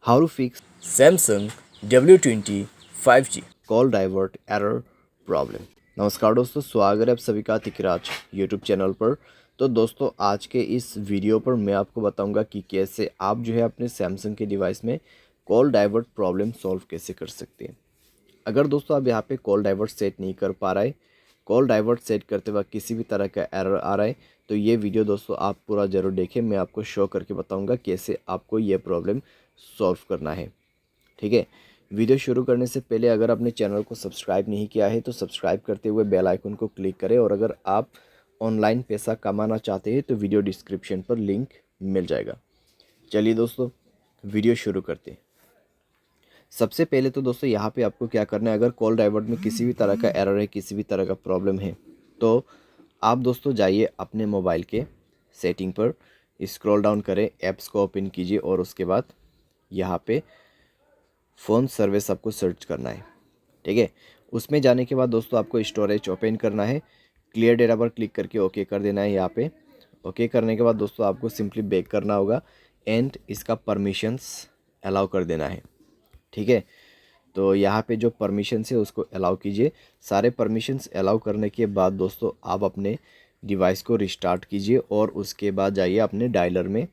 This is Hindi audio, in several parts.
How to fix Samsung W20 5G। Call divert error problem. नमस्कार दोस्तों, स्वागत है आप सभी का तिकराज यूट्यूब चैनल पर। तो दोस्तों, आज के इस वीडियो पर मैं आपको बताऊंगा कि कैसे आप जो है अपने सैमसंग के डिवाइस में कॉल डाइवर्ट प्रॉब्लम सॉल्व कैसे कर सकते हैं। अगर दोस्तों आप यहाँ पे कॉल डाइवर्ट सेट नहीं कर पा रहे, कॉल डाइवर्ट सेट करते वक्त किसी भी तरह का एरर आ रहा है, तो ये वीडियो दोस्तों आप पूरा ज़रूर देखें। मैं आपको शो करके बताऊंगा कैसे आपको ये प्रॉब्लम सॉल्व करना है। ठीक है, वीडियो शुरू करने से पहले अगर आपने चैनल को सब्सक्राइब नहीं किया है तो सब्सक्राइब करते हुए बेल आइकन को क्लिक करें, और अगर आप ऑनलाइन पैसा कमाना चाहते हैं तो वीडियो डिस्क्रिप्शन पर लिंक मिल जाएगा। चलिए दोस्तों, वीडियो शुरू करते हैं। सबसे पहले तो दोस्तों यहाँ पे आपको क्या करना है, अगर कॉल डाइवर्ट में किसी भी तरह का एरर है, किसी भी तरह का प्रॉब्लम है, तो आप दोस्तों जाइए अपने मोबाइल के सेटिंग पर, स्क्रॉल डाउन करें, ऐप्स को ओपन कीजिए और उसके बाद यहाँ पे फ़ोन सर्विस आपको सर्च करना है। ठीक है, उसमें जाने के बाद दोस्तों आपको स्टोरेज ओपन करना है, क्लियर डेटा पर क्लिक करके ओके कर देना है। यहाँ पे ओके करने के बाद दोस्तों आपको सिंपली बैक करना होगा एंड इसका परमिशंस अलाउ कर देना है। ठीक है, तो यहाँ पे जो परमिशंस है उसको अलाउ कीजिए। सारे परमिशंस अलाउ करने के बाद दोस्तों आप अपने डिवाइस को रिस्टार्ट कीजिए और उसके बाद जाइए अपने डायलर में,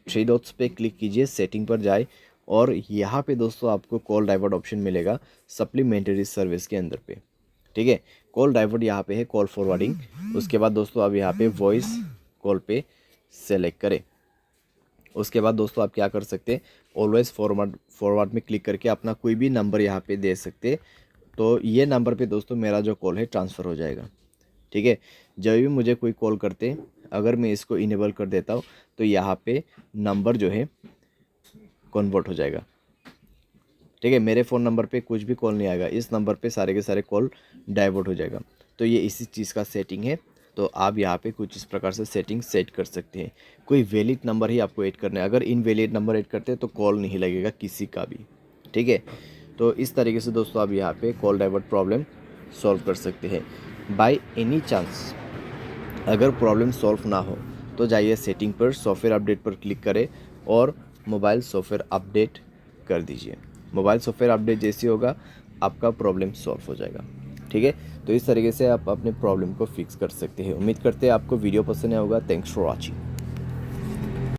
थ्री डॉट्स पे क्लिक कीजिए, सेटिंग पर जाए और यहाँ पे दोस्तों आपको कॉल डाइवर्ट ऑप्शन मिलेगा सप्लीमेंट्री सर्विस के अंदर पे। ठीक है, कॉल डाइवर्ट यहाँ पे है कॉल फॉरवर्डिंग। उसके बाद दोस्तों आप यहाँ पे वॉइस कॉल पे सेलेक्ट करें। उसके बाद दोस्तों आप क्या कर सकते हैं, ऑलवेज़ फॉरवर्ड में क्लिक करके अपना कोई भी नंबर यहाँ पे दे सकते। तो ये नंबर पे दोस्तों मेरा जो कॉल है ट्रांसफ़र हो जाएगा। ठीक है, जब भी मुझे कोई कॉल करते, अगर मैं इसको इनेबल कर देता हूँ तो यहाँ पे नंबर जो है कन्वर्ट हो जाएगा। ठीक है, मेरे फ़ोन नंबर पे कुछ भी कॉल नहीं आएगा, इस नंबर पे सारे के सारे कॉल डाइवर्ट हो जाएगा। तो ये इसी चीज़ का सेटिंग है। तो आप यहाँ पे कुछ इस प्रकार से सेटिंग सेट कर सकते हैं। कोई वैलिड नंबर ही आपको ऐड करना है, अगर इनवैलिड नंबर ऐड करते हैं तो कॉल नहीं लगेगा किसी का भी। ठीक है, तो इस तरीके से दोस्तों आप यहाँ पे कॉल डाइवर्ट प्रॉब्लम सॉल्व कर सकते हैं। बाय एनी चांस अगर प्रॉब्लम सॉल्व ना हो तो जाइए सेटिंग पर, सॉफ्टवेयर अपडेट पर क्लिक करें और मोबाइल सॉफ्टवेयर अपडेट कर दीजिए। मोबाइल सॉफ्टवेयर अपडेट जैसे होगा आपका प्रॉब्लम सॉल्व हो जाएगा। ठीक है, तो इस तरीके से आप अपने प्रॉब्लम को फिक्स कर सकते हैं। उम्मीद करते हैं आपको वीडियो पसंद आया होगा। Thanks for watching.